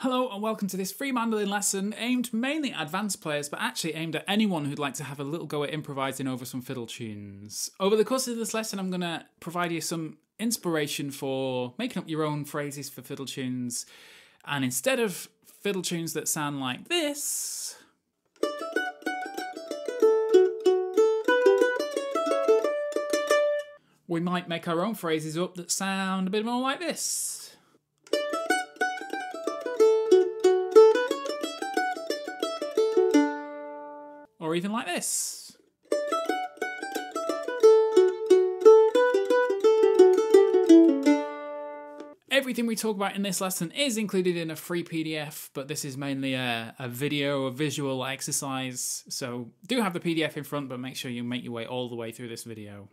Hello and welcome to this free mandolin lesson aimed mainly at advanced players, but actually aimed at anyone who'd like to have a little go at improvising over some fiddle tunes. Over the course of this lesson, I'm going to provide you some inspiration for making up your own phrases for fiddle tunes. And instead of fiddle tunes that sound like this, we might make our own phrases up that sound a bit more like this. Or even like this. Everything we talk about in this lesson is included in a free PDF, but this is mainly a visual exercise. So do have the PDF in front, but make sure you make your way all the way through this video.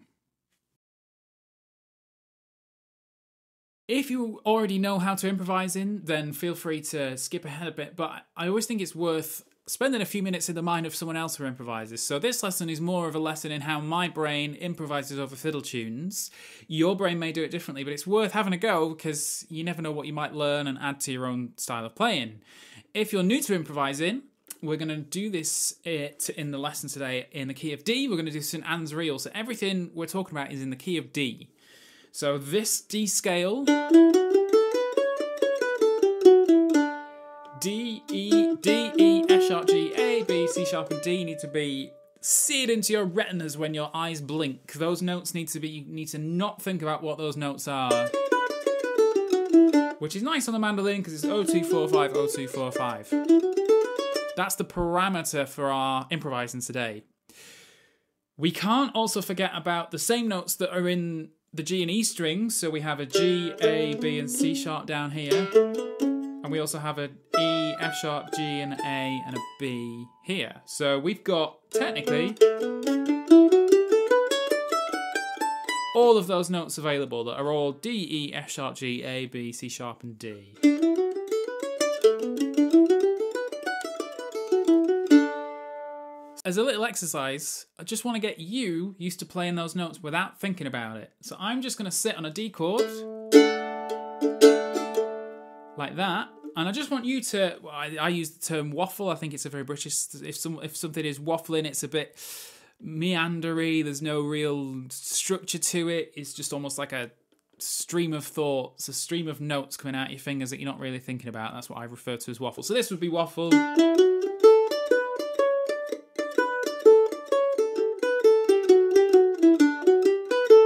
If you already know how to improvise in, then feel free to skip ahead a bit, but I always think it's worth spending a few minutes in the mind of someone else who improvises. So this lesson is more of a lesson in how my brain improvises over fiddle tunes. Your brain may do it differently, but it's worth having a go because you never know what you might learn and add to your own style of playing. If you're new to improvising, we're going to do this in the lesson today in the key of D. We're going to do St. Anne's Reel. So everything we're talking about is in the key of D. So this D scale, D, E, F sharp, G, A, B, C sharp and D need to be seared into your retinas when your eyes blink. Those notes need to not think about what those notes are. Which is nice on the mandolin because it's 0245, 0245. That's the parameter for our improvising today. We can't also forget about the same notes that are in the G and E strings. So we have a G, A, B and C sharp down here. And we also have a E, F sharp, G and an A and a B here. So we've got, technically, all of those notes available that are all D, E, F sharp, G, A, B, C sharp and D. As a little exercise, I just want to get you used to playing those notes without thinking about it. So I'm just going to sit on a D chord, like that. And I just want you to, I use the term waffle. I think it's a very British, if something is waffling, it's a bit meandery. There's no real structure to it. It's just almost like a stream of thoughts, a stream of notes coming out your fingers that you're not really thinking about. That's what I refer to as waffle. So this would be waffle.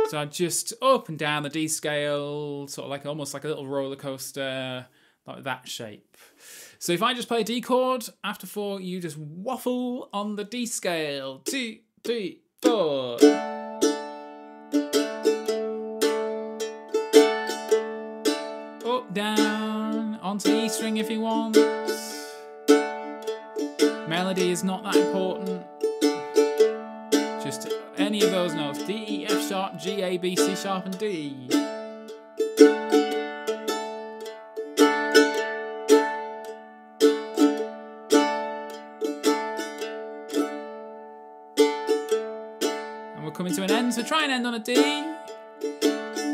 So I just up and down the D scale, sort of like almost like a little roller coaster. Like that shape. So if I just play a D chord, after 4, you just waffle on the D scale. 2, 3, 4. Up, down, onto the E string if you want. Melody is not that important. Just any of those notes. D, E, F sharp, G, A, B, C sharp and D. Coming to an end, so try and end on a D.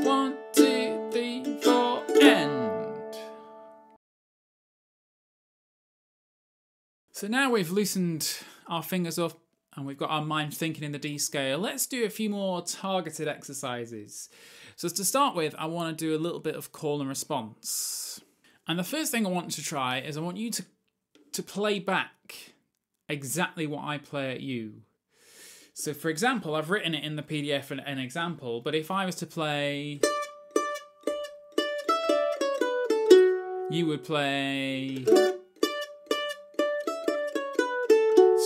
1, 2, 3, 4, end. So now we've loosened our fingers up and we've got our mind thinking in the D scale. Let's do a few more targeted exercises. So to start with, I want to do a little bit of call and response. And the first thing I want to try is I want you to play back exactly what I play at you. So for example, I've written it in the PDF an example, but if I was to play, you would play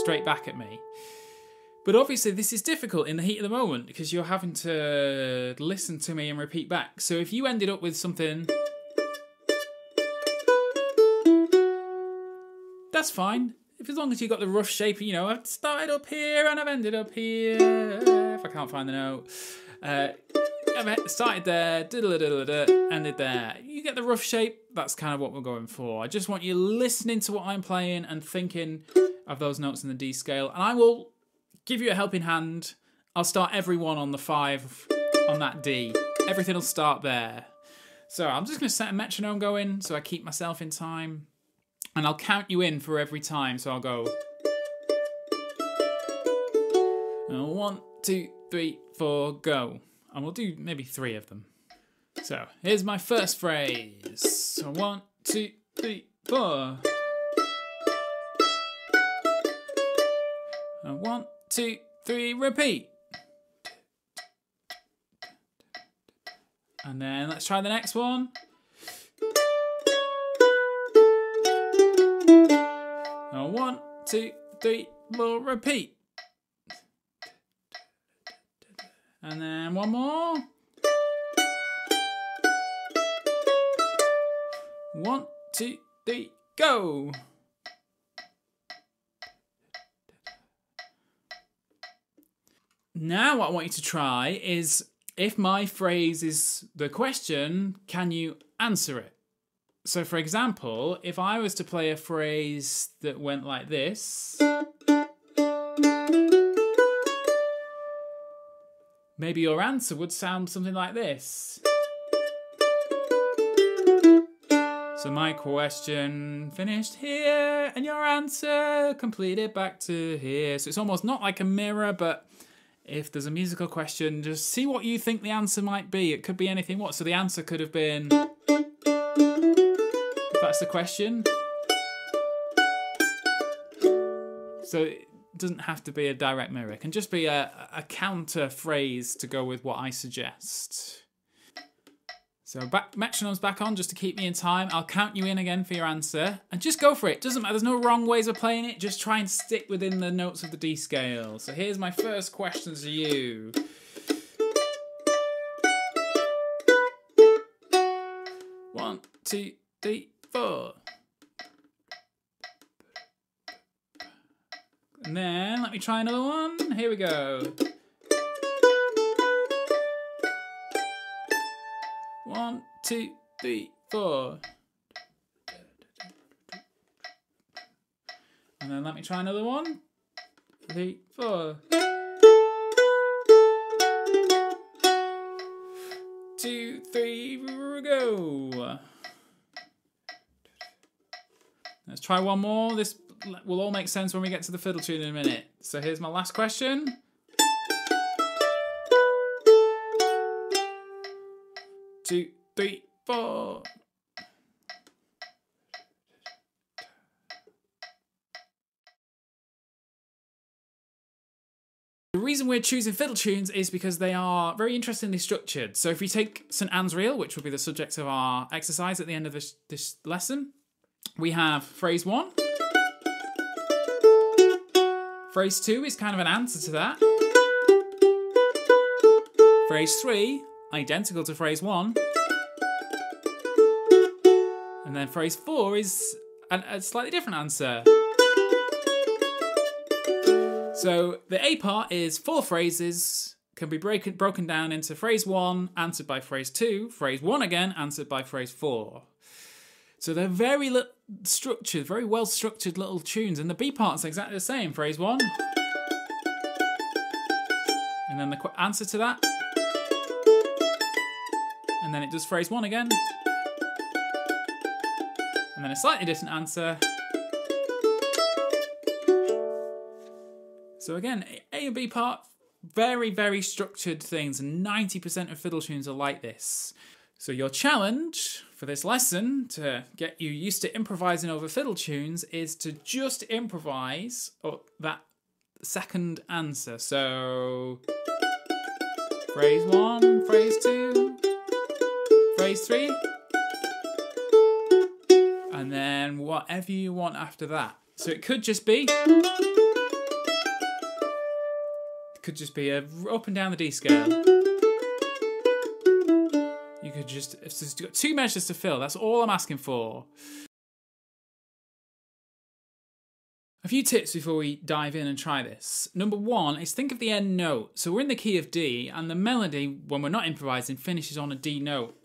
straight back at me. But obviously this is difficult in the heat of the moment because you're having to listen to me and repeat back. So if you ended up with something, that's fine. As long as you got the rough shape, you know, I've started up here and I've ended up here. If I can't find the note. I've started there, ended there. You get the rough shape, that's kind of what we're going for. I just want you listening to what I'm playing and thinking of those notes in the D scale. And I will give you a helping hand. I'll start every one on the 5 on that D. Everything will start there. So I'm just going to set a metronome going so I keep myself in time. And I'll count you in for every time. So I'll go 1, 2, 3, 4, go. And we'll do maybe 3 of them. So here's my first phrase. So 1, 2, 3, 4. And 1, 2, 3, repeat. And then let's try the next one. And 1, 2, 3, 4, repeat. And then one more. 1, 2, 3, go. Now what I want you to try is, if my phrase is the question, can you answer it? So for example, if I was to play a phrase that went like this, maybe your answer would sound something like this. So my question finished here, and your answer completed back to here. So it's almost not like a mirror, but if there's a musical question, just see what you think the answer might be. It could be anything. What? So the answer could have been, if that's the question. So it doesn't have to be a direct mirror. It can just be a counter phrase to go with what I suggest. So metronome's back on just to keep me in time. I'll count you in again for your answer. And just go for it. Doesn't matter. There's no wrong ways of playing it. Just try and stick within the notes of the D scale. So here's my first question to you. One, 2, 3, 4. And then let me try another one. Here we go. 1, 2, 3, 4. And then let me try another one. 3, 4. 2, 3, go. Let's try one more. This will all make sense when we get to the fiddle tune in a minute. So here's my last question. 2, 3, 4. The reason we're choosing fiddle tunes is because they are very interestingly structured. So if we take St. Anne's Reel, which will be the subject of our exercise at the end of this lesson, we have phrase 1. Phrase 2 is kind of an answer to that. Phrase 3, identical to phrase 1. And then phrase 4 is a slightly different answer. So the A part is 4 phrases, can be broken down into phrase 1, answered by phrase 2, phrase 1 again, answered by phrase 4. So they're very structured, very well structured little tunes. And the B part's exactly the same. Phrase 1. And then the answer to that. And then it does phrase 1 again. And then a slightly different answer. So again, A and B part, very, very structured things, and 90% of fiddle tunes are like this. So your challenge for this lesson, to get you used to improvising over fiddle tunes, is to just improvise that second answer. So phrase 1, phrase 2, phrase 3, and then whatever you want after that. So it could just be a up and down the D scale. You could just, if you've got 2 measures to fill, that's all I'm asking for. A few tips before we dive in and try this. Number 1 is think of the end note. So we're in the key of D, and the melody, when we're not improvising, finishes on a D note.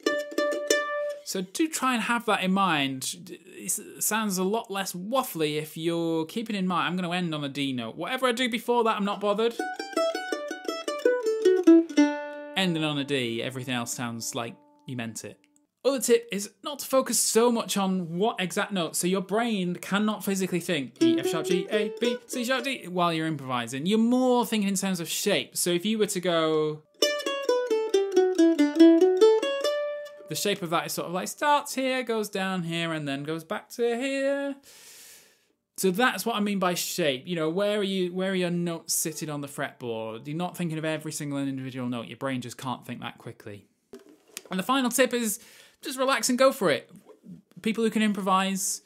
So do try and have that in mind. It sounds a lot less waffly if you're keeping in mind, I'm going to end on a D note. Whatever I do before that, I'm not bothered. Ending on a D, everything else sounds like you meant it. Other tip is not to focus so much on what exact notes. So your brain cannot physically think E, F sharp, G, A, B, C sharp, D while you're improvising. You're more thinking in terms of shape. So if you were to go... The shape of that is sort of like starts here, goes down here, and then goes back to here. So that's what I mean by shape. You know, where are your notes sitting on the fretboard? You're not thinking of every single individual note. Your brain just can't think that quickly. And the final tip is just relax and go for it. People who can improvise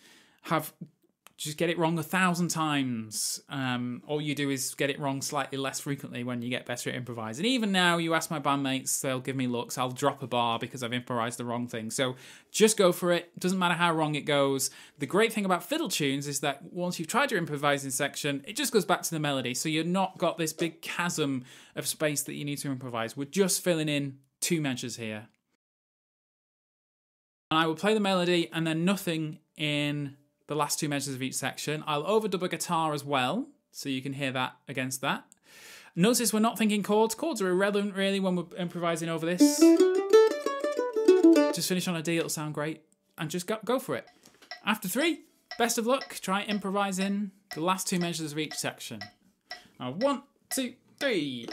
just get it wrong 1,000 times. All you do is get it wrong slightly less frequently when you get better at improvising. Even now, you ask my bandmates, they'll give me looks. I'll drop a bar because I've improvised the wrong thing. So just go for it. Doesn't matter how wrong it goes. The great thing about fiddle tunes is that once you've tried your improvising section, it just goes back to the melody. So you're not got this big chasm of space that you need to improvise. We're just filling in 2 measures here. And I will play the melody and then nothing in the last 2 measures of each section. I'll overdub a guitar as well, so you can hear that against that. Notice we're not thinking chords. Chords are irrelevant, really, when we're improvising over this. Just finish on a D, it'll sound great. And just go for it. After 3, best of luck. Try improvising the last 2 measures of each section. 1, 2, 3.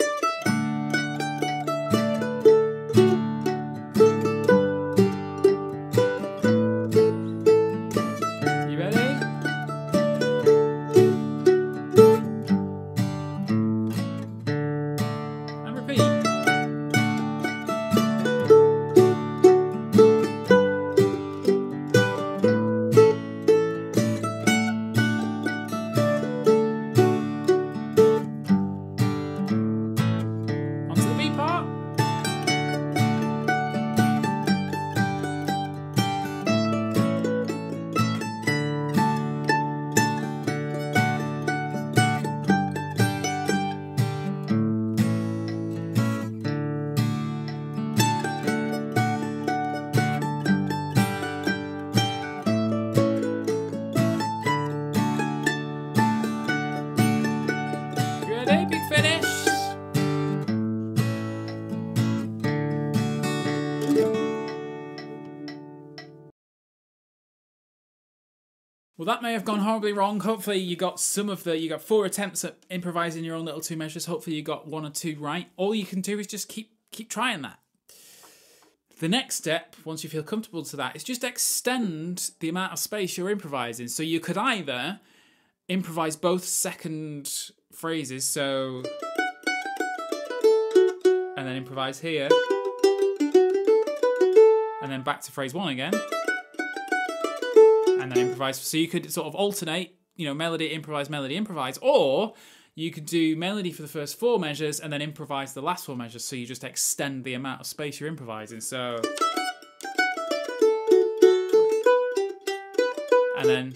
Well, that may have gone horribly wrong. Hopefully you got you got 4 attempts at improvising your own little 2 measures. Hopefully you got 1 or 2 right. All you can do is just keep trying that. The next step, once you feel comfortable to that, is just extend the amount of space you're improvising. So you could either improvise both second phrases, so... and then improvise here. And then back to phrase 1 again. And then improvise. So you could sort of alternate, you know, melody, improvise. Or you could do melody for the first 4 measures and then improvise the last 4 measures. So you just extend the amount of space you're improvising. So... and then...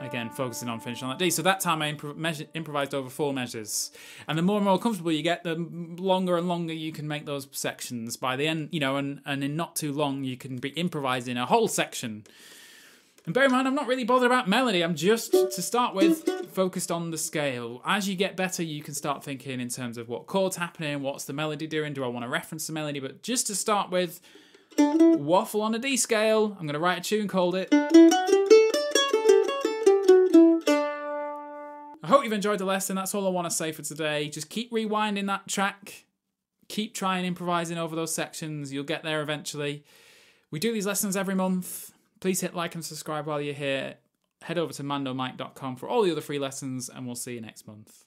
again, focusing on finishing on that D. So that time I improvised over 4 measures. And the more and more comfortable you get, the longer and longer you can make those sections. By the end, you know, and in not too long, you can be improvising a whole section. And bear in mind, I'm not really bothered about melody. I'm just, to start with, focused on the scale. As you get better, you can start thinking in terms of what chord's happening, what's the melody doing, do I want to reference the melody? But just to start with, waffle on a D scale. I'm going to write a tune called it. I hope you've enjoyed the lesson. That's all I want to say for today. Just keep rewinding that track. Keep trying improvising over those sections. You'll get there eventually. We do these lessons every month. Please hit like and subscribe while you're here. Head over to mandomike.com for all the other free lessons, and we'll see you next month.